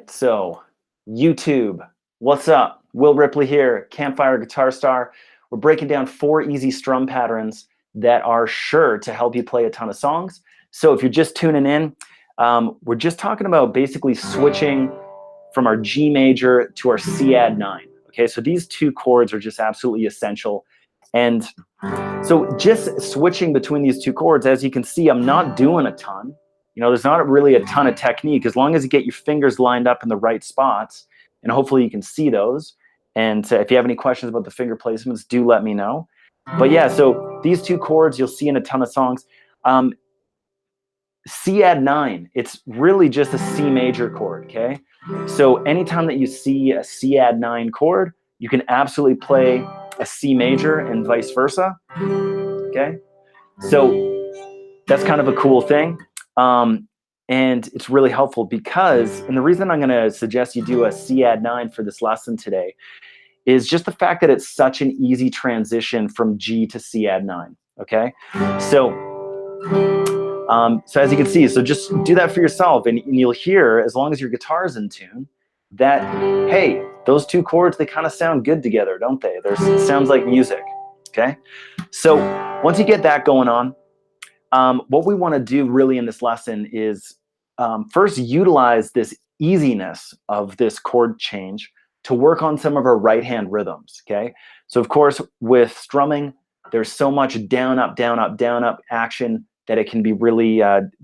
right, so YouTube, what's up? Will Ripley here, Campfire Guitar Star. We're breaking down 4 easy strum patterns that are sure to help you play a ton of songs. So if you're just tuning in, we're just talking about basically switching from our G major to our C add 9. Okay, so these 2 chords are just absolutely essential. And so just switching between these 2 chords, as you can see, I'm not doing a ton. You know, there's not really a ton of technique as long as you get your fingers lined up in the right spots, and hopefully you can see those. And if you have any questions about the finger placements, do let me know. But yeah, so these 2 chords you'll see in a ton of songs. C add 9, it's really just a C major chord, okay? So anytime that you see a C add 9 chord, you can absolutely play a C major and vice versa, okay? So that's kind of a cool thing. And it's really helpful because, and the reason I'm gonna suggest you do a C add 9 for this lesson today is just the fact that it's such an easy transition from G to C add 9, okay? So as you can see, so just do that for yourself, and you'll hear, as long as your guitar's in tune, that, hey, those 2 chords, they kind of sound good together, don't they? It sounds like music, okay? So once you get that going on, what we want to do really in this lesson is first utilize this easiness of this chord change to work on some of our right hand rhythms, okay? So of course, with strumming, there's so much down, up, down, up, down, up action that it can be really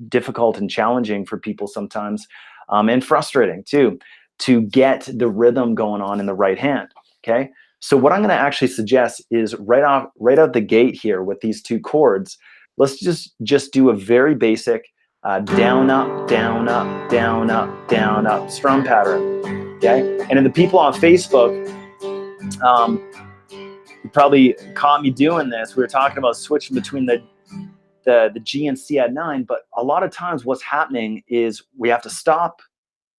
difficult and challenging for people sometimes, and frustrating too, to get the rhythm going on in the right hand, okay? So what I'm gonna actually suggest is right out the gate here with these 2 chords, let's just do a very basic down, up, down, up, down, up, down, up strum pattern, okay? And then the people on Facebook, you probably caught me doing this. We were talking about switching between the G and C add 9, but a lot of times what's happening is we have to stop,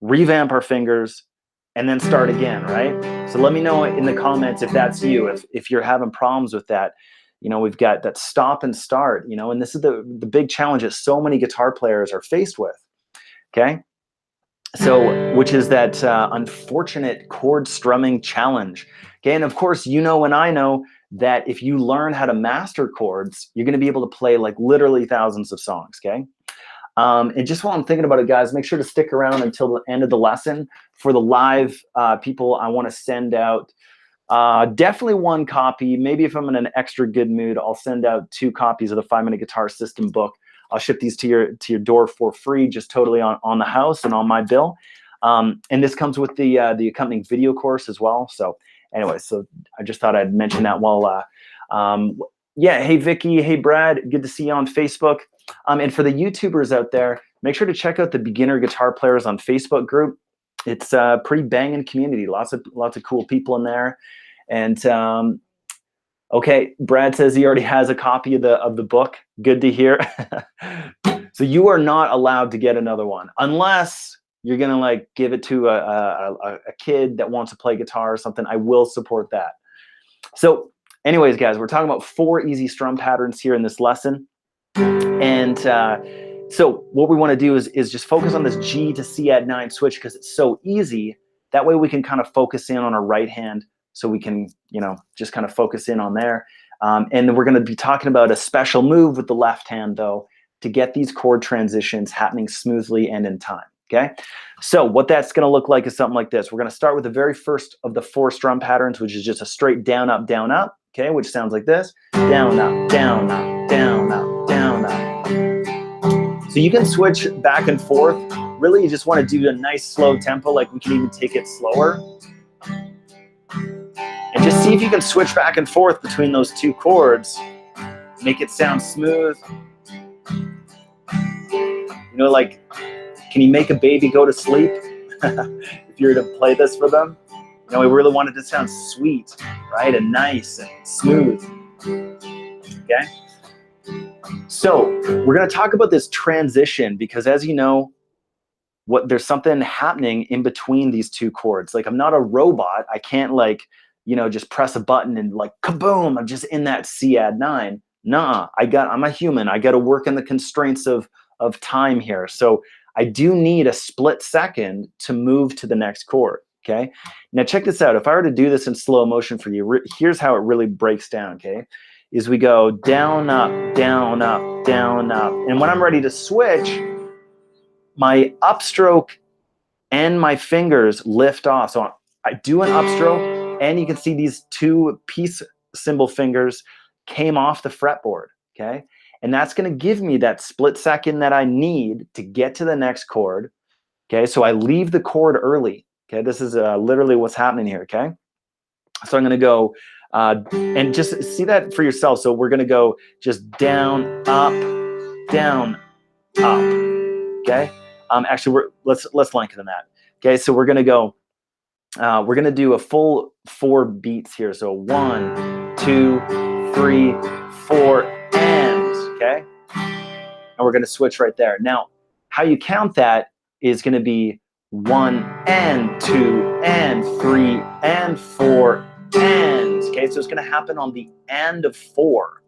revamp our fingers, and then start again, right? So let me know in the comments if that's you, if you're having problems with that. You know, we've got that stop and start, you know, and this is the big challenge that so many guitar players are faced with, okay? So, which is that unfortunate chord strumming challenge, okay? And of course, you know and I know that if you learn how to master chords, you're gonna be able to play like literally thousands of songs, okay? And just while I'm thinking about it, guys, make sure to stick around until the end of the lesson. For the live people, I wanna send out definitely 1 copy. Maybe if I'm in an extra good mood, I'll send out 2 copies of the 5-Minute Guitar System book. I'll ship these to your door for free, just totally on the house and on my bill. And this comes with the accompanying video course as well. So anyway, so I just thought I'd mention that while, yeah, hey Vicky, hey Brad, good to see you on Facebook. And for the YouTubers out there, make sure to check out the Beginner Guitar Players on Facebook group. It's a pretty banging community, lots of cool people in there. And okay, Brad says he already has a copy of the book. Good to hear. So you are not allowed to get another one unless you're gonna like give it to a kid that wants to play guitar or something. I will support that. So anyways, guys, we're talking about 4 easy strum patterns here in this lesson. And so what we want to do is just focus on this G to C add 9 switch because it's so easy. That way we can kind of focus in on our right hand, so we can, you know, just kind of focus in on there. And then we're going to be talking about a special move with the left hand, though, to get these chord transitions happening smoothly and in time, okay? So what that's going to look like is something like this. We're going to start with the very first of the 4 strum patterns, which is just a straight down, up, okay, which sounds like this. Down, up, down, up, down, up, down, up. So you can switch back and forth. Really, you just want to do a nice slow tempo, like we can even take it slower. And just see if you can switch back and forth between those 2 chords. Make it sound smooth. You know, like, can you make a baby go to sleep? If you were to play this for them. You know, we really want it to sound sweet, right? And nice and smooth, okay? So we're gonna talk about this transition because, as you know, there's something happening in between these 2 chords. Like, I'm not a robot. I can't, like, you know, just press a button and like kaboom, I'm just in that C add 9. Nah, I'm a human. I got to work in the constraints of time here. So I do need a split second to move to the next chord, okay? Now check this out. If I were to do this in slow motion for you, here's how it really breaks down, okay? Is we go down, up, down, up, down, up. And when I'm ready to switch, my upstroke and my fingers lift off. So I do an upstroke, and you can see these two peace symbol fingers came off the fretboard, okay? And that's gonna give me that split second that I need to get to the next chord, okay? So I leave the chord early, okay? This is literally what's happening here, okay? So I'm gonna go, and just see that for yourself. So we're gonna go just down, up, okay? Actually, let's lengthen that. Okay, so we're gonna go, we're gonna do a full 4 beats here. So 1, 2, 3, 4, and, okay? And we're gonna switch right there. Now, how you count that is gonna be 1 and 2 and 3 and 4 and, okay? So it's gonna happen on the end of 4,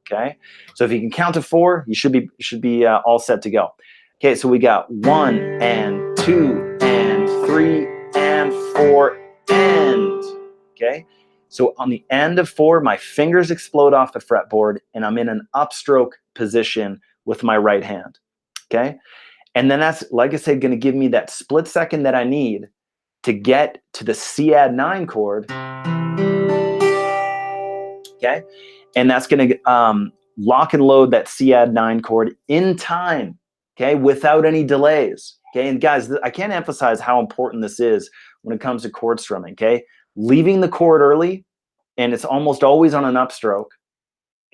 okay? So if you can count to 4, you should be all set to go. Okay, so we got 1 and 2 and 3 and 4 and, okay? So on the end of 4, my fingers explode off the fretboard and I'm in an upstroke position with my right hand, okay? And then that's, like I said, gonna give me that split second that I need to get to the C add 9 chord, okay? And that's gonna lock and load that C add 9 chord in time, okay, without any delays, okay? And guys, I can't emphasize how important this is when it comes to chord strumming, okay? Leaving the chord early, and it's almost always on an upstroke,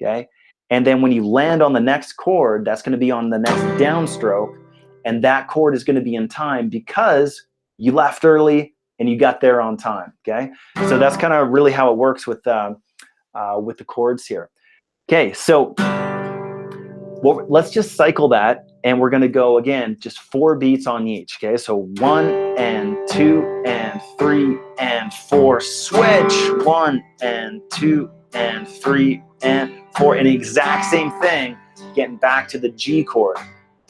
okay? And then when you land on the next chord, that's gonna be on the next downstroke, and that chord is gonna be in time because you left early and you got there on time, okay? So that's kind of really how it works with the chords here. Okay, so let's just cycle that, and we're gonna go again, just 4 beats on each, okay? So 1 and 2 and 3 and 4, switch, 1 and 2 and 3 and 4, and the exact same thing, getting back to the G chord,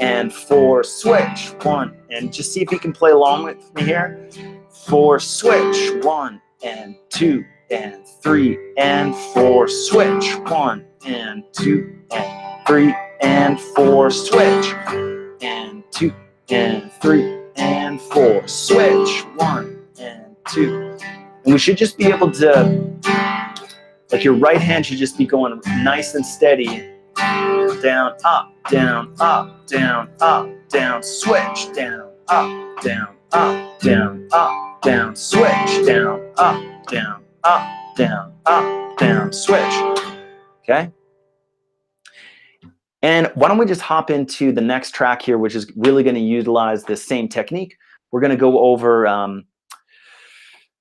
and 4, switch, 1, and just see if you can play along with me here. 4, switch, 1 and 2 and 3 and 4, switch, 1 and 2 and 3 and 4, switch, and 2 and 3 and 4, switch, 1 and 2. And we should just be able to, like, your right hand should just be going nice and steady, down, up, down, up, down, up, down, switch, down, up, down, up, down, up, down, switch, down, up, down, up, down, up, down, switch, okay? And why don't we just hop into the next track here, which is really gonna utilize this same technique. We're gonna go over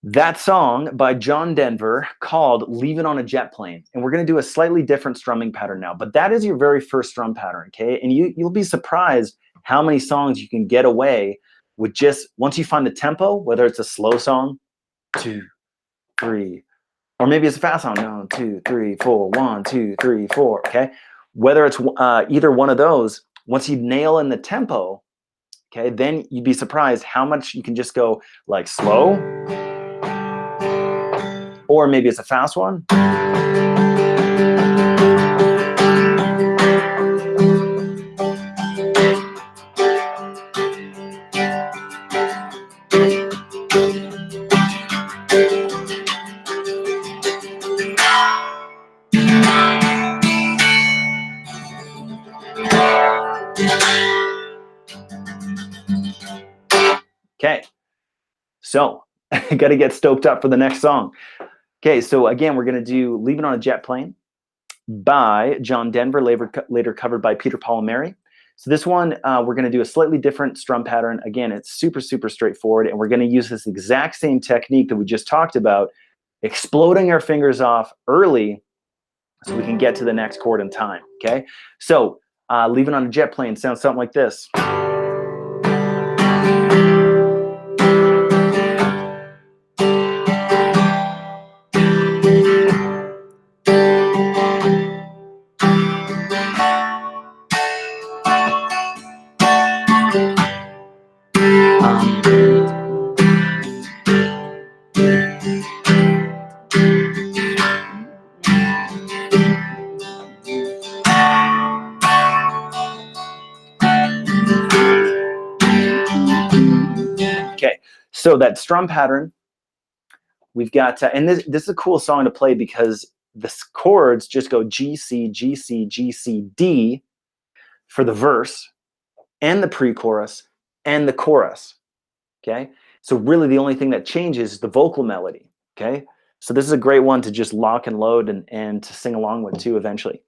that song by John Denver called Leave It on a Jet Plane. And we're gonna do a slightly different strumming pattern now, but that is your very first strum pattern, okay? And you'll be surprised how many songs you can get away with just, once you find the tempo, whether it's a slow song, 2, 3, or maybe it's a fast song, 1, 2, 3, 4, 1, 2, 3, 4, okay? Whether it's either one of those, once you nail in the tempo, okay, then you'd be surprised how much you can just go like slow, or maybe it's a fast one. Okay, so I got to get stoked up for the next song. Okay, so again, we're going to do Leave It on a Jet Plane by John Denver, later covered by Peter, Paul, and Mary. So this one, we're going to do a slightly different strum pattern. Again, it's super, super straightforward, and we're going to use this exact same technique that we just talked about, exploding our fingers off early so we can get to the next chord in time, okay? So Leave It on a Jet Plane sounds something like this. Okay, so that strum pattern, we've got, and this is a cool song to play because the chords just go G, C, G, C, G, C, D for the verse and the pre-chorus and the chorus, okay? So really the only thing that changes is the vocal melody, okay? So this is a great one to just lock and load and to sing along with too eventually.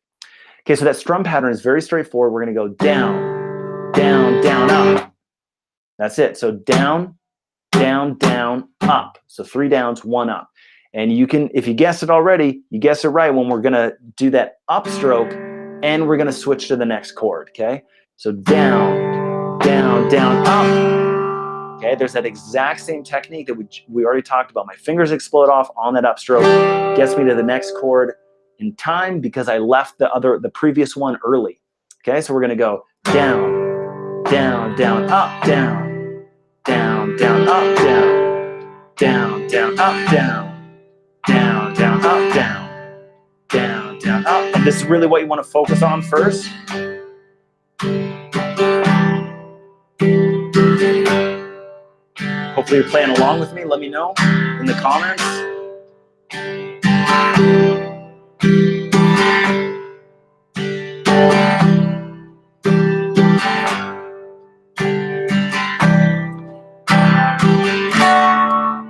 Okay, so that strum pattern is very straightforward. We're gonna go down, down, down, up. That's it. So down, down, down, up. So 3 downs, 1 up. And you can, if you guessed it already, you guessed it right when we're gonna do that upstroke and we're gonna switch to the next chord, okay? So down, down, down, up. Okay, there's that exact same technique that we already talked about. My fingers explode off on that upstroke, gets me to the next chord in time because I left the previous one early. Okay, so we're gonna go down, down, down, up, down, down, down, up, down, down, down, up, down, down, down, up, down, down, down, up. And this is really what you want to focus on first. Hopefully you're playing along with me. Let me know in the comments.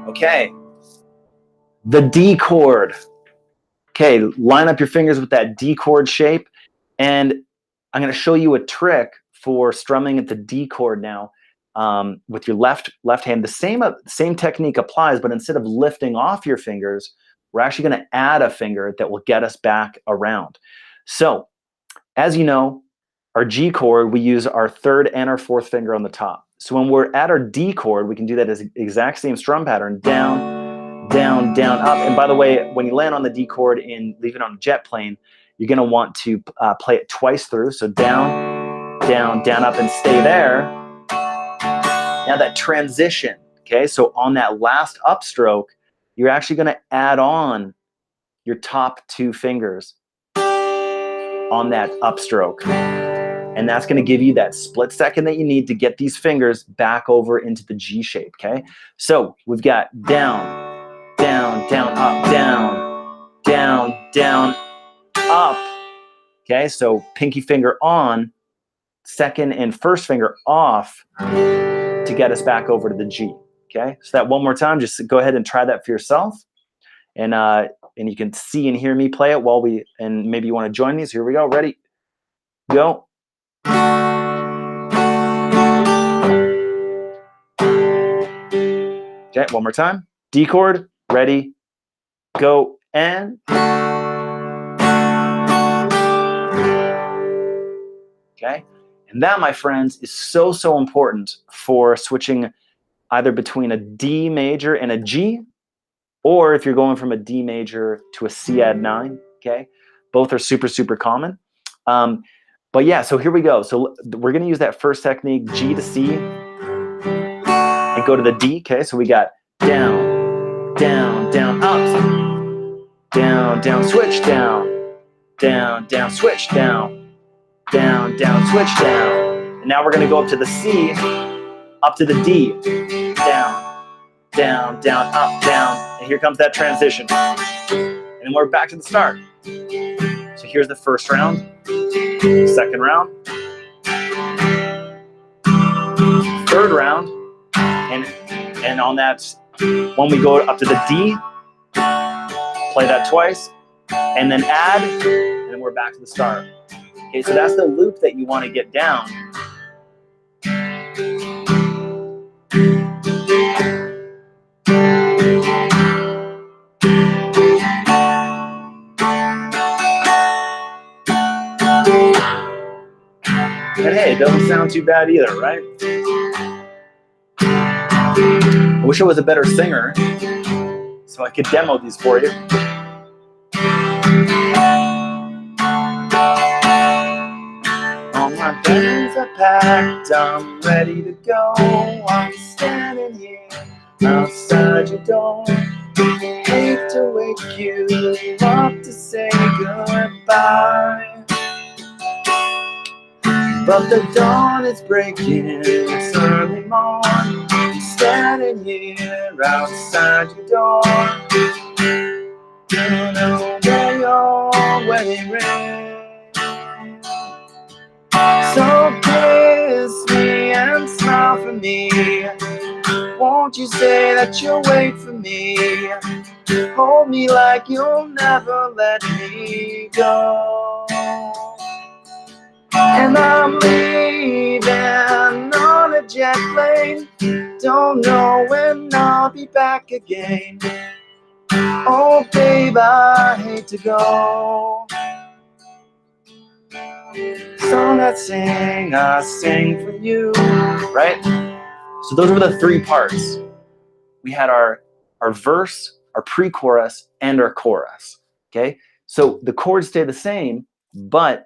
Okay, the D chord. Okay, line up your fingers with that D chord shape, and I'm going to show you a trick for strumming at the D chord now with your left hand. The same technique applies, but instead of lifting off your fingers, we're actually going to add a finger that will get us back around. So, as you know, our G chord, we use our 3rd and our 4th finger on the top. So when we're at our D chord, we can do that as exact same strum pattern, down, down, down, up. And by the way, when you land on the D chord and leave it on a jet plane, you're gonna want to play it twice through. So down, down, down, up, and stay there. Now that transition, okay? So on that last upstroke, you're actually gonna add on your top 2 fingers on that upstroke. And that's gonna give you that split second that you need to get these fingers back over into the G shape, okay? So we've got down, down, down, up, down, down, down, up, okay? So pinky finger on, 2nd and 1st finger off to get us back over to the G, okay? So that one more time, just go ahead and try that for yourself. And you can see and hear me play it while and maybe you wanna join me. So here we go, ready, go. Okay, one more time. D chord, ready, go, and. Okay, and that, my friends, is so, so important for switching either between a D major and a G, or if you're going from a D major to a C add 9, okay? Both are super, super common. But yeah, so here we go. So we're gonna use that first technique, G to C, and go to the D, okay? So we got down, down, down, up, down, down, switch, down, down, down, switch, down, down, down, switch, down. And now we're gonna go up to the C, up to the D, down, down, down, up, down. And here comes that transition. And then we're back to the start. So here's the first round, second round, third round, and on that, when we go up to the D, play that twice, and then add, and then we're back to the start. Okay, so that's the loop that you want to get down. And hey, it doesn't sound too bad either, right? I wish I was a better singer so I could demo these for you. All my bags are packed, I'm ready to go. I'm standing here outside your door. Hate to wake you up to say goodbye, but the dawn is breaking, it's early morn. standing here outside your door. You know where you're waiting. So kiss me and smile for me. Won't you say that you'll wait for me? Hold me like you'll never let me go. And I'm leaving on a jet plane. Don't know when I'll be back again. Oh babe, I hate to go. Song I sing for you. Right? So those were the three parts. We had our verse, our pre-chorus, and our chorus. Okay? So the chords stay the same, but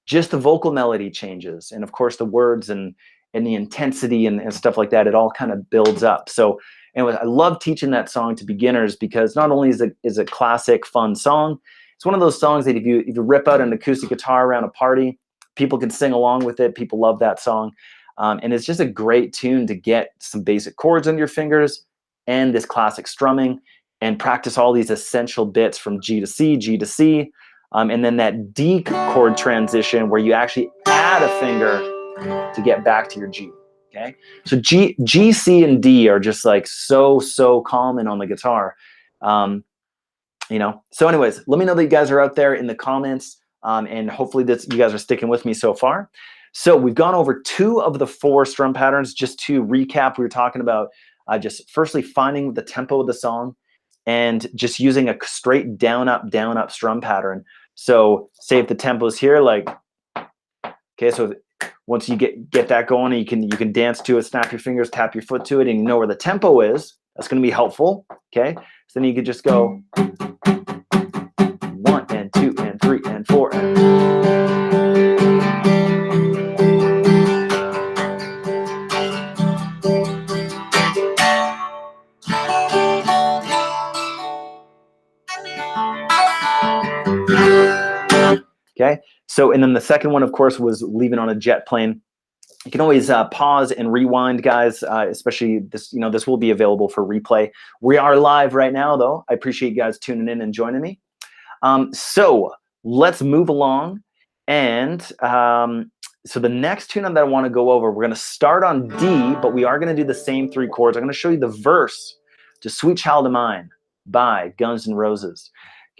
just the vocal melody changes. And of course the words and the intensity and stuff like that, it all kind of builds up. So anyway, I love teaching that song to beginners because not only is it a classic, fun song, it's one of those songs that if you rip out an acoustic guitar around a party, people can sing along with it. People love that song. And it's just a great tune to get some basic chords under your fingers and this classic strumming and practice all these essential bits from G to C, G to C, and then that D chord transition where you actually add a finger to get back to your G. Okay, so G, C, and D are just like so common on the guitar. You know. So, anyways, let me know that you guys are out there in the comments, and hopefully you guys are sticking with me so far. So we've gone over 2 of the 4 strum patterns. Just to recap, we were talking about just firstly finding the tempo of the song and just using a straight down up strum pattern. So say if the tempo's here, like, okay, so once you get that going, and you can dance to it, snap your fingers, tap your foot to it, and you know where the tempo is. That's going to be helpful. Okay, so then you could just go 1 and 2 and 3 and 4 and okay. So, and then the second one, of course, was leaving on a jet plane. You can always pause and rewind, guys, especially this, you know, this will be available for replay. We are live right now, though. I appreciate you guys tuning in and joining me. So let's move along. And so the next tune that I want to go over, we're going to start on D, but we are going to do the same 3 chords. I'm going to show you the verse to Sweet Child of Mine by Guns N' Roses.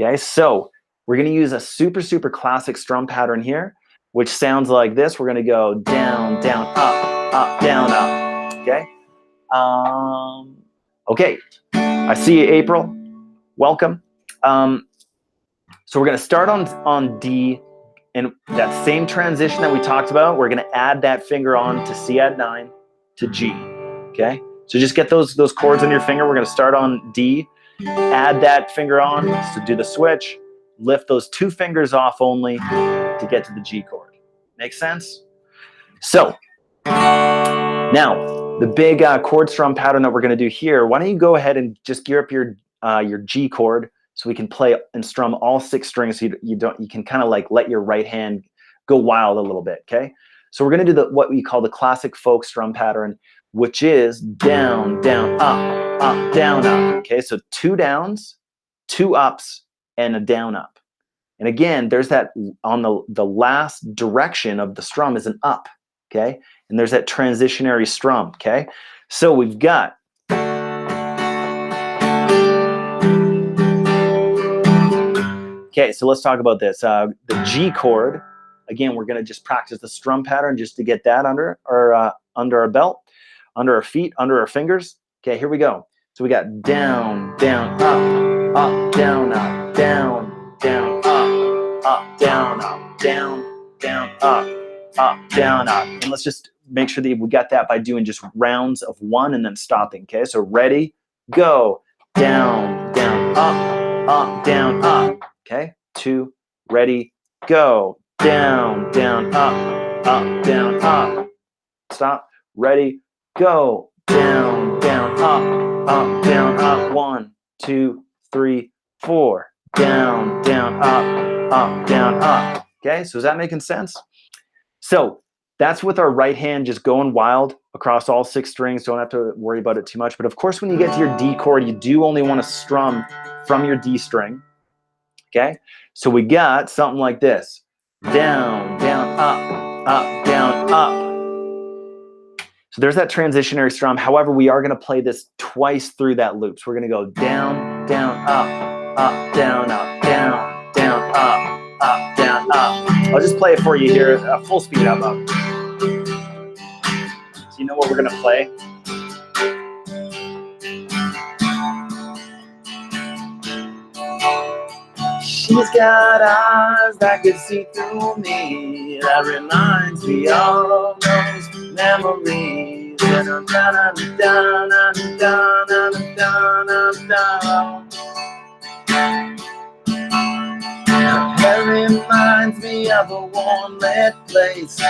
Okay, so we're going to use a super classic strum pattern here, which sounds like this. We're going to go down, down, up, down, up. Okay. Okay. I see you, April. Welcome. So we're going to start on D, and that same transition that we talked about, we're going to add that finger on to C add 9 to G. Okay. So just get those chords on your finger. We're going to start on D, add that finger on, so do the switch, lift those 2 fingers off only to get to the G chord. Make sense? So now the big chord strum pattern that we're going to do here, why don't you go ahead and just gear up your G chord so we can play and strum all 6 strings so you can kind of like let your right hand go wild a little bit, okay? So we're going to do what we call the classic folk strum pattern, which is down, down, up, down, up. Okay, so 2 downs, 2 ups, and a down up. And again, there's that on the last direction of the strum is an up, okay? And there's that transitionary strum, okay? So we've got okay, so let's talk about this. The G chord, again, we're going to just practice the strum pattern just to get that under our belt, under our feet, under our fingers. Okay, here we go. So we got down, down, up, down, down, up, down, down, up, down, up. And let's just make sure that we got that by doing just rounds of 1 and then stopping. Okay, so ready, go, down, down, up, down, up. Okay, 2, ready, go, down, down, up, down, up. Stop, ready, go, down, down, up, down, up. 1, 2, 3, 4. Down, down, up, down, up. Okay, so is that making sense? So That's with our right hand just going wild across all 6 strings. Don't have to worry about it too much. But of course, when you get to your D chord, you do only want to strum from your D string. Okay? So we got something like this. Down, down, up, down, up. So there's that transitionary strum. However, we are going to play this twice through that loop. So we're going to go down, down, up, down, down, up, down, up. I'll just play it for you here, full speed up. So you know what we're going to play? She's got eyes that can see through me. That reminds me of those memories. It reminds me of a warm lit place.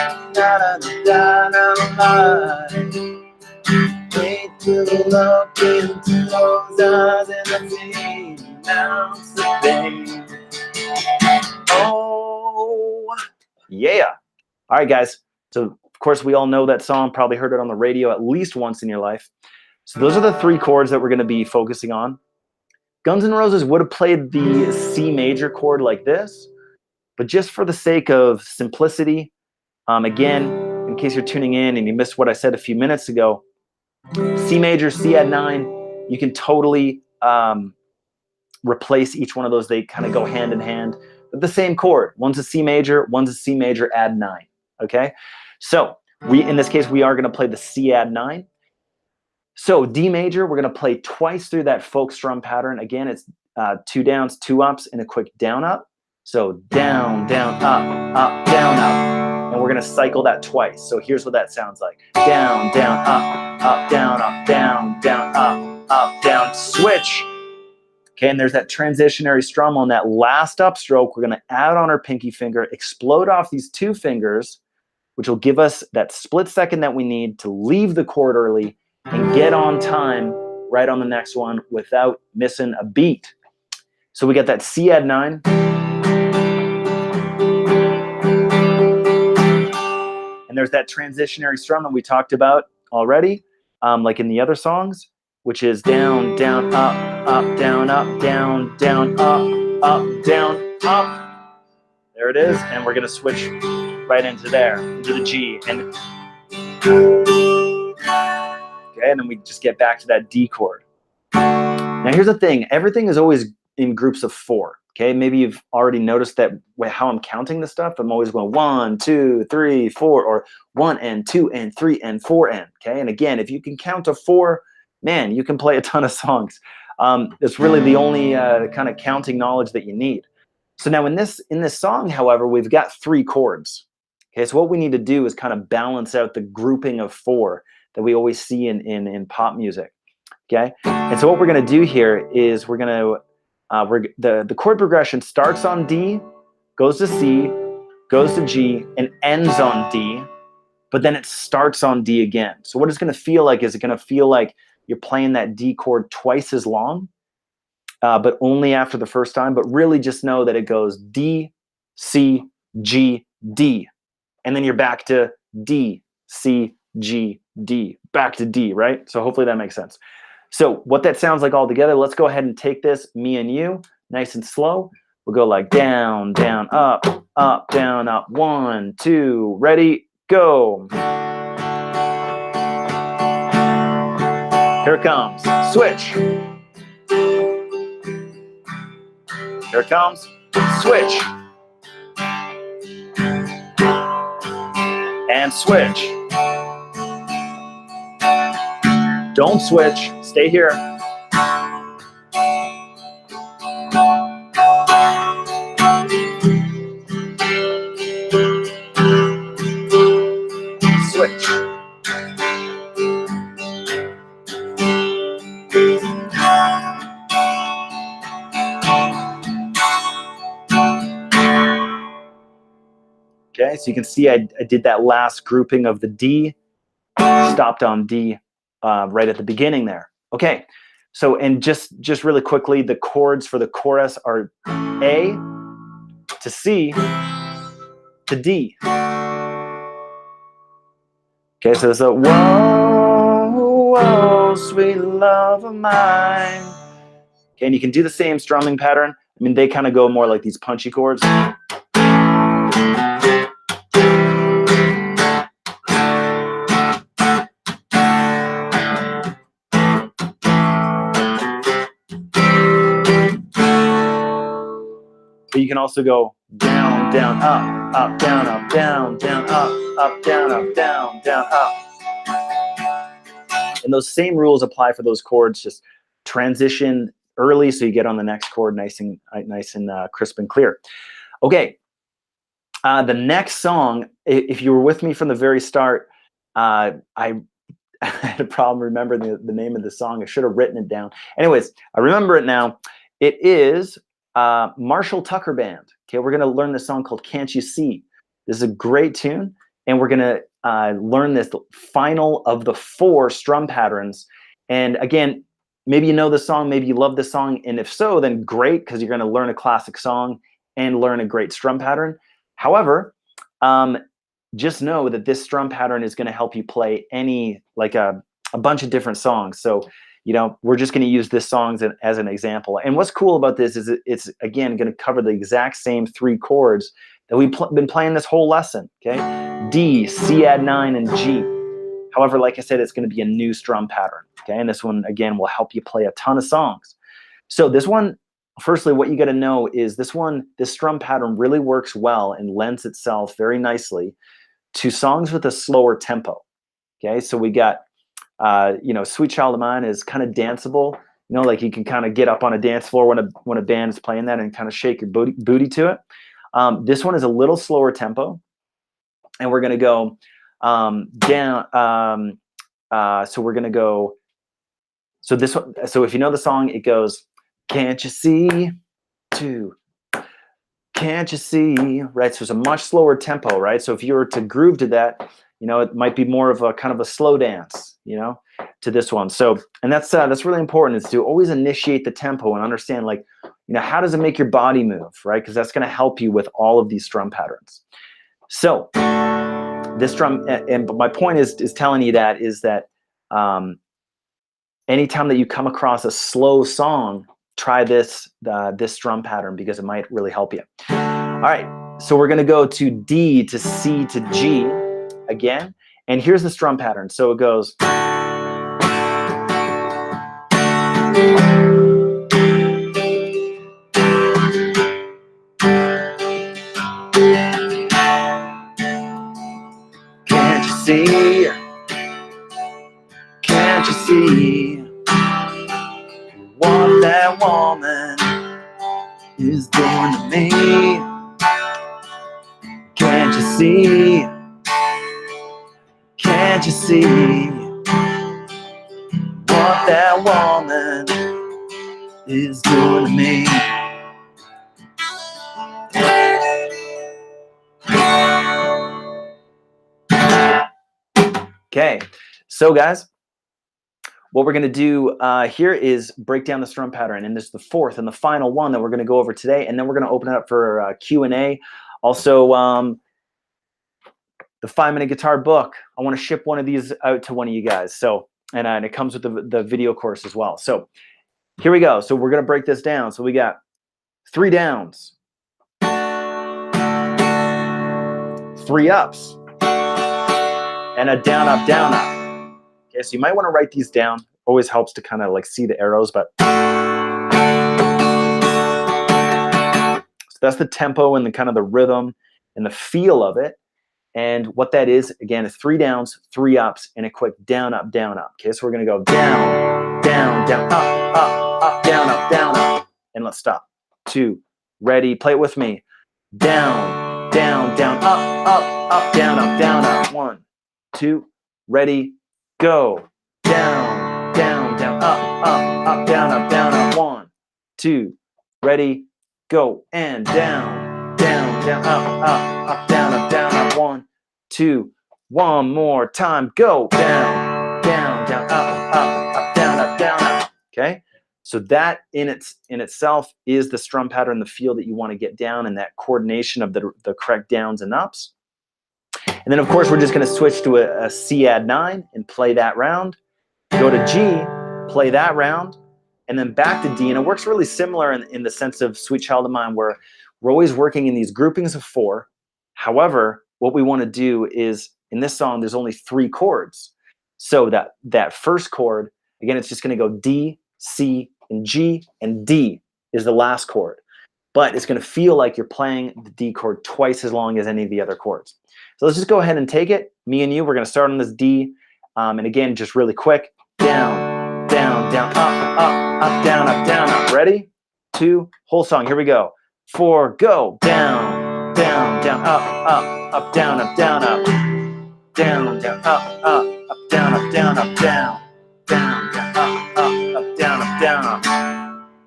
Wait to look into those eyes and see announce the thing. Oh, yeah. All right, guys. So, of course, we all know that song, probably heard it on the radio at least once in your life. So those are the 3 chords that we're going to be focusing on. Guns N' Roses would have played the C major chord like this, but just for the sake of simplicity, again, in case you're tuning in and you missed what I said a few minutes ago, C major, C add 9, you can totally replace each one of those. They kind of go hand in hand. But the same chord. One's a C major, one's a C major add 9. Okay? So in this case, we are going to play the C add 9. So D major, we're going to play twice through that folk strum pattern. Again, it's 2 downs, 2 ups, and a quick down up. So down, down, up, down, up. And we're going to cycle that twice. So here's what that sounds like. Down, down, up, down, up, down, switch. Okay, and there's that transitionary strum on that last upstroke. We're going to add on our pinky finger, explode off these 2 fingers, which will give us that split second that we need to leave the chord early and get on time right on the next one without missing a beat. So we got that C add 9. And there's that transitionary strum that we talked about already, like in the other songs, which is down, down, up, down, down, up, down, up. There it is. And we're going to switch right into there, into the G. And okay, and then we just get back to that D chord. Now here's the thing. Everything is always in groups of 4. Okay, maybe you've already noticed that how I'm counting this stuff. I'm always going 1, 2, 3, 4, or 1 and 2 and 3 and 4 and. Okay, and again, if you can count to 4, man, you can play a ton of songs. It's really the only kind of counting knowledge that you need. So now in this song, however, we've got 3 chords. Okay, so what we need to do is kind of balance out the grouping of 4 that we always see in pop music. Okay, and so what we're going to do here is we're going to the chord progression starts on D, goes to C, goes to G, and ends on D, but then it starts on D again. So what it's going to feel like is, it's going to feel like you're playing that D chord twice as long, but only after the first time. But really just know that it goes D, C, G, D, and then you're back to D, C, G, D, back to D, right? So hopefully that makes sense. So what that sounds like all together, let's go ahead and take this, me and you, nice and slow. We'll go like down, down, up, down, up. 1, 2, ready, go. Here it comes. Switch. Here it comes. Switch. And switch. Don't switch. Stay here. Switch. Okay, so you can see I did that last grouping of the D, stopped on D right at the beginning there. Okay, so and just really quickly, the chords for the chorus are A to C to D. Okay, so it's a whoa, whoa, sweet love of mine. Okay, and you can do the same strumming pattern. I mean, they kind of go more like these punchy chords. But you can also go down, down, up, up, down, up, down, down, up, down, up, down, down, up. And those same rules apply for those chords. Just transition early so you get on the next chord nice and crisp and clear. Okay, the next song, if you were with me from the very start, I had a problem remembering the name of the song. I should have written it down. Anyways, I remember it now. It is Marshall Tucker Band. Okay, we're going to learn this song called Can't You See. This is a great tune, and we're going to learn this final of the 4 strum patterns. And again, maybe you know the song, maybe you love the song, and if so, then great, because you're going to learn a classic song and learn a great strum pattern. However, just know that this strum pattern is going to help you play any, like a bunch of different songs. So, you know, we're just going to use this song as an example. And what's cool about this is it's again going to cover the exact same 3 chords that we've been playing this whole lesson. Okay, D, C add 9, and G. However, like I said, it's going to be a new strum pattern. Okay, and this one again will help you play a ton of songs. So this one, firstly, what you got to know is this strum pattern really works well and lends itself very nicely to songs with a slower tempo. Okay, so we got, you know, Sweet Child of Mine is kind of danceable. You know, like you can kind of get up on a dance floor when a band is playing that and kind of shake your booty to it. This one is a little slower tempo, and we're going to go down. So we're going to go. So this one. So if you know the song, it goes, "Can't you see?" 2. Can't you see? Right. So it's a much slower tempo, right? So if you were to groove to that, you know, it might be more of a kind of a slow dance, you know, to this one. So, and that's really important, is to always initiate the tempo and understand, like, you know, how does it make your body move, right? Because that's going to help you with all of these strum patterns. So this drum, and my point is telling you that is that anytime that you come across a slow song, try this strum pattern, because it might really help you. All right, so we're going to go to D to C to G again, and here's the strum pattern. So it goes. Can't you see? Can't you see what that woman is doing to me? Can't you see? Can't you see what that woman is doing to me? Okay, so guys, what we're going to do here is break down the strum pattern, and this is the 4th and the final one that we're going to go over today, and then we're going to open it up for Q&A. Also, the 5-minute guitar book, I want to ship one of these out to one of you guys. So, and it comes with the video course as well. So here we go. So we're going to break this down. So we got 3 downs, 3 ups, and a down, up, down, up. Okay, so you might want to write these down. Always helps to kind of like see the arrows, but so that's the tempo and the kind of the rhythm and the feel of it. And what that is, again, is 3 downs, 3 ups, and a quick down, up, down, up. Okay, so we're going to go down, down, down, up, down, up, down, up. And let's stop. 2, ready, play it with me. Down, down, down, up, down, up. 1, 2, ready, go. Down, down, down, up, down, up. 1, 2, ready, go. And down, down, down, up, down, up. 1, 2, one more time, go. Down, down, down, up, down, up. Okay, so that in itself is the strum pattern, the feel that you want to get down, and that coordination of the correct downs and ups. And then of course we're just going to switch to a C add 9 and play that round. Go to G, play that round, and then back to D. And it works really similar in the sense of Sweet Child of Mine, where we're always working in these groupings of 4. However, what we want to do is, in this song, there's only 3 chords. So that first chord, again, it's just going to go D, C, and G, and D is the last chord. But it's going to feel like you're playing the D chord twice as long as any of the other chords. So let's just go ahead and take it. Me and you, we're going to start on this D. And again, just really quick. Down, down, down, up, down, up. Ready? 2, whole song. Here we go. 4, go. Down, down, down, up, down, up. Down, down, up, down, up, down, up, down. Down, down, up, down, up, down, up.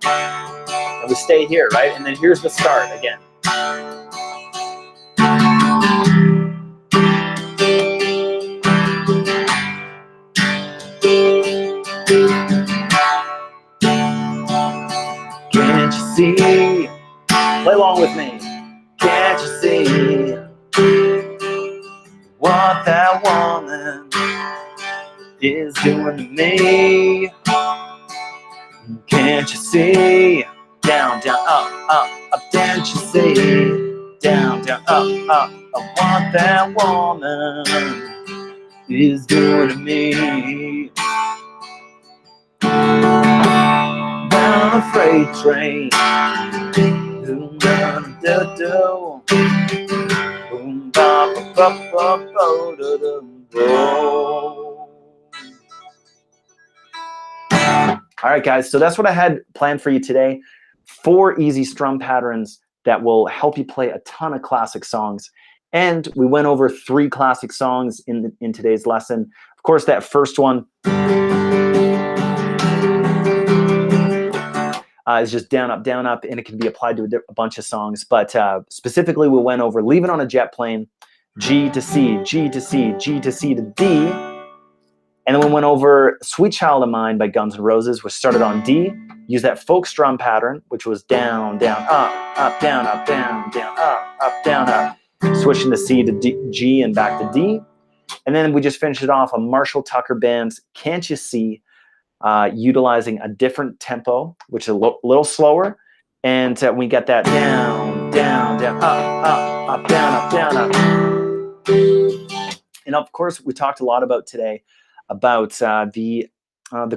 And we stay here, right? And then here's the start again. Can't you see? Play along with me. Can't you see what that woman is doing to me? Can't you see? Down, down, up, can't you see? Down, down, up, what that woman is doing to me. Down a freight train. Boom, da, da, da. Boom, ba, ba, ba, ba, ba, da, da, da. All right, guys, so that's what I had planned for you today. 4 easy strum patterns that will help you play a ton of classic songs. And we went over 3 classic songs in today's lesson. Of course, that first one is just down, up, and it can be applied to a bunch of songs. But specifically, we went over Leaving on a Jet Plane, G to C, G to C, G to C to D. And then we went over Sweet Child of Mine by Guns N' Roses, which started on D. Use that folk strum pattern, which was down, down, up, down, down, up, down, up. Switching to C to D, G and back to D. And then we just finished it off on Marshall Tucker Band's Can't You See, utilizing a different tempo, which is a little slower. And we get that down, down, down, up, down, up. And of course, we talked a lot about today about the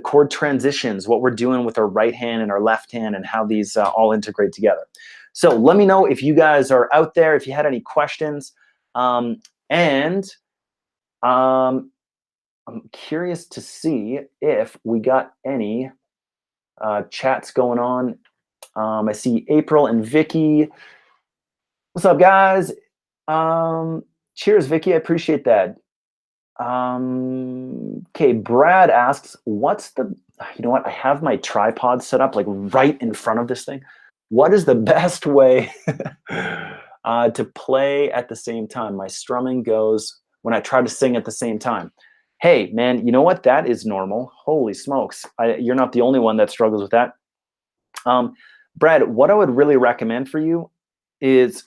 chord transitions, what we're doing with our right hand and our left hand, and how these all integrate together. So let me know if you guys are out there, if you had any questions. I'm curious to see if we got any chats going on. I see April and Vicky. What's up, guys? Cheers, Vicky. I appreciate that. Okay, Brad asks, what's the, you know what, I have my tripod set up like right in front of this thing. What is the best way to play at the same time? My strumming goes when I try to sing at the same time. Hey, man, you know what? That is normal. Holy smokes. You're not the only one that struggles with that. Brad, what I would really recommend for you is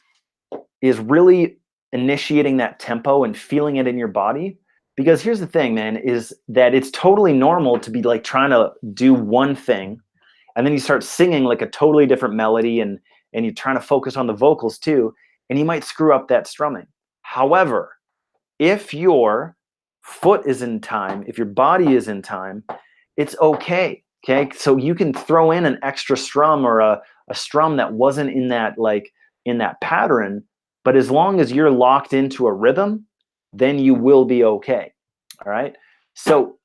really initiating that tempo and feeling it in your body. Because here's the thing, man, is that it's totally normal to be like trying to do one thing, and then you start singing like a totally different melody, and you're trying to focus on the vocals too, and you might screw up that strumming. However, if your foot is in time, if your body is in time, it's okay. Okay, so you can throw in an extra strum or a strum that wasn't in that pattern, but as long as you're locked into a rhythm, then you will be okay. All right. So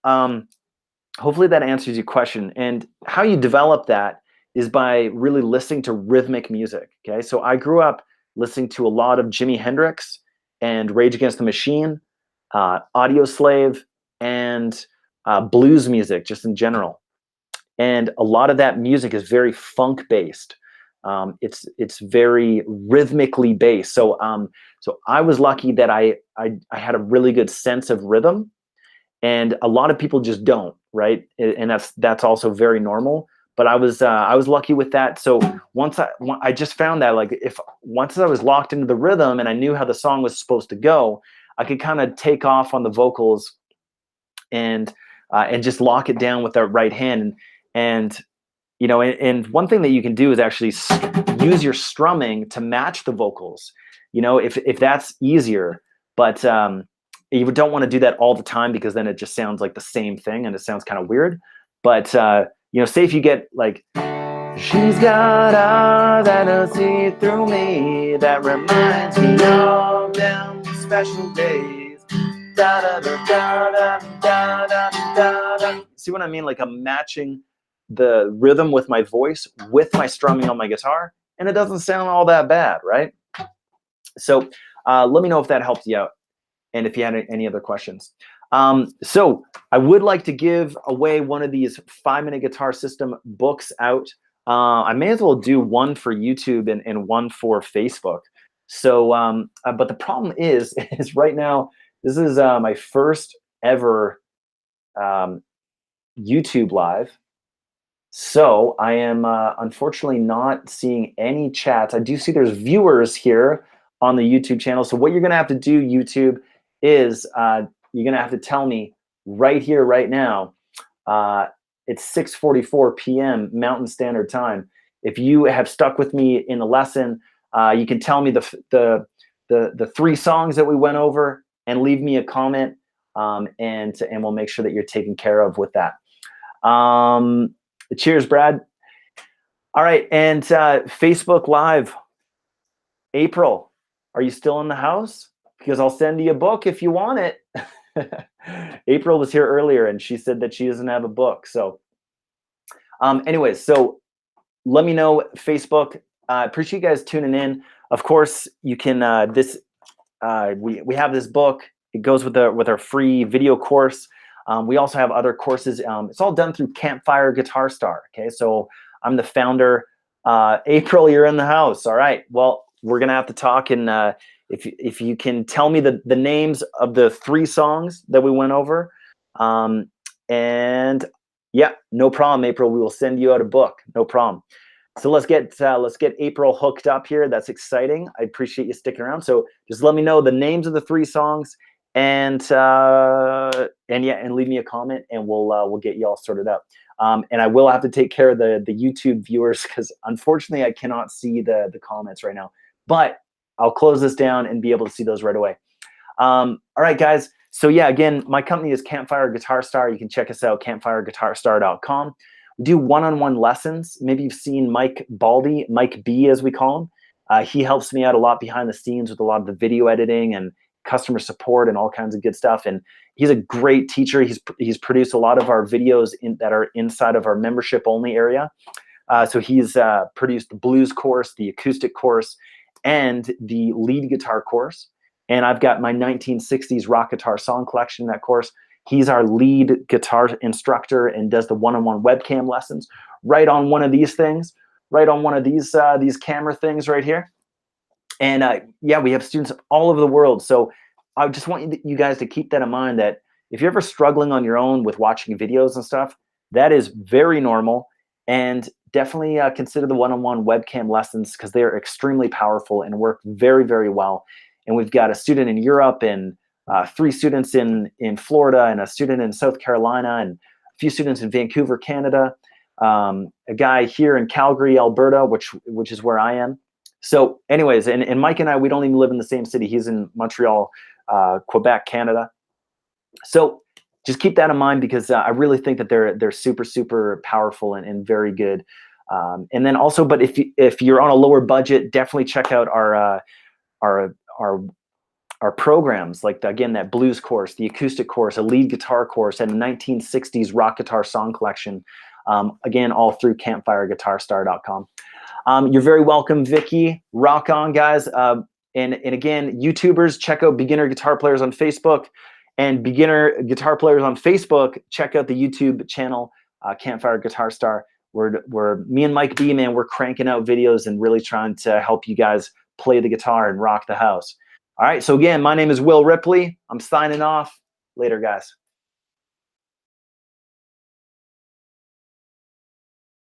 hopefully that answers your question. And how you develop that is by really listening to rhythmic music. Okay. So I grew up listening to a lot of Jimi Hendrix and Rage Against the Machine, Audio Slave, and blues music just in general. And a lot of that music is very funk based. It's very rhythmically based. So I was lucky that I had a really good sense of rhythm, and a lot of people just don't, right? And that's also very normal. But I was lucky with that. So once I just found that once I was locked into the rhythm and I knew how the song was supposed to go, I could kind of take off on the vocals and just lock it down with that right hand. And you know, and one thing that you can do is actually use your strumming to match the vocals, you know, if that's easier. But you don't want to do that all the time, because then it just sounds like the same thing and it sounds kind of weird. But you know, say if you get like, she's got eyes that'll see through me, that reminds me of them special days. Da, da, da, da, da, da, da, da. See what I mean? Like I'm matching the rhythm with my voice, with my strumming on my guitar, and it doesn't sound all that bad, right? So let me know if that helped you out, and if you had any other questions. So I would like to give away one of these 5-Minute Guitar System books out. I may as well do one for YouTube and one for Facebook. So, but the problem is right now, this is my first ever YouTube live. So I am unfortunately not seeing any chats. I do see there's viewers here on the YouTube channel. So what you're gonna have to do, YouTube, is you're gonna have to tell me right here, right now, it's 6:44 p.m. Mountain Standard Time. If you have stuck with me in the lesson, you can tell me the 3 songs that we went over and leave me a comment, and we'll make sure that you're taken care of with that. Cheers, Brad. All right, and Facebook Live. April, are you still in the house? Because I'll send you a book if you want it. April was here earlier and she said that she doesn't have a book. So anyways, so let me know, Facebook. Appreciate you guys tuning in. Of course, you can, we have this book. It goes with our free video course. We also have other courses. It's all done through Campfire Guitar Star. Okay, so I'm the founder. April, you're in the house. All right. Well, we're gonna have to talk, and if you can tell me the names of the 3 songs that we went over, and yeah, no problem, April. We will send you out a book. No problem. So let's get April hooked up here. That's exciting. I appreciate you sticking around. So just let me know the names of the 3 songs, and yeah, and leave me a comment, and we'll get you all sorted out. And I will have to take care of the YouTube viewers, because unfortunately I cannot see the comments right now. But I'll close this down and be able to see those right away. All right, guys. So yeah, again, my company is Campfire Guitar Star. You can check us out, campfireguitarstar.com. We do one-on-one lessons. Maybe you've seen Mike Baldy, Mike B as we call him. He helps me out a lot behind the scenes with a lot of the video editing and customer support and all kinds of good stuff. And he's a great teacher. He's produced a lot of our videos that are inside of our membership only area. So he's produced the blues course, the acoustic course, and the lead guitar course. And I've got my 1960s rock guitar song collection in that course. He's our lead guitar instructor and does the one-on-one webcam lessons right on one of these things, right on one of these camera things right here. And yeah, we have students all over the world. So I just want you guys to keep that in mind, that if you're ever struggling on your own with watching videos and stuff, that is very normal. And definitely consider the one-on-one webcam lessons, because they are extremely powerful and work very, very well. And we've got a student in Europe, and 3 students in Florida, and a student in South Carolina, and a few students in Vancouver, Canada, a guy here in Calgary, Alberta, which is where I am. So anyways, and Mike and I, we don't even live in the same city. He's in Montreal, Quebec, Canada. So just keep that in mind, because I really think that they're super, super powerful and very good. And then also, but if you're on a lower budget, definitely check out our programs, like again, that blues course, the acoustic course, a lead guitar course, and a 1960s rock guitar song collection. Again, all through campfireguitarstar.com. You're very welcome, Vicky. Rock on, guys. And again, YouTubers, check out Beginner Guitar Players on Facebook, and Beginner Guitar Players on Facebook, check out the YouTube channel, Campfire Guitar Star. We're me and Mike B, man, we're cranking out videos and really trying to help you guys play the guitar and rock the house. All right, so again, my name is Will Ripley. I'm signing off. Later, guys.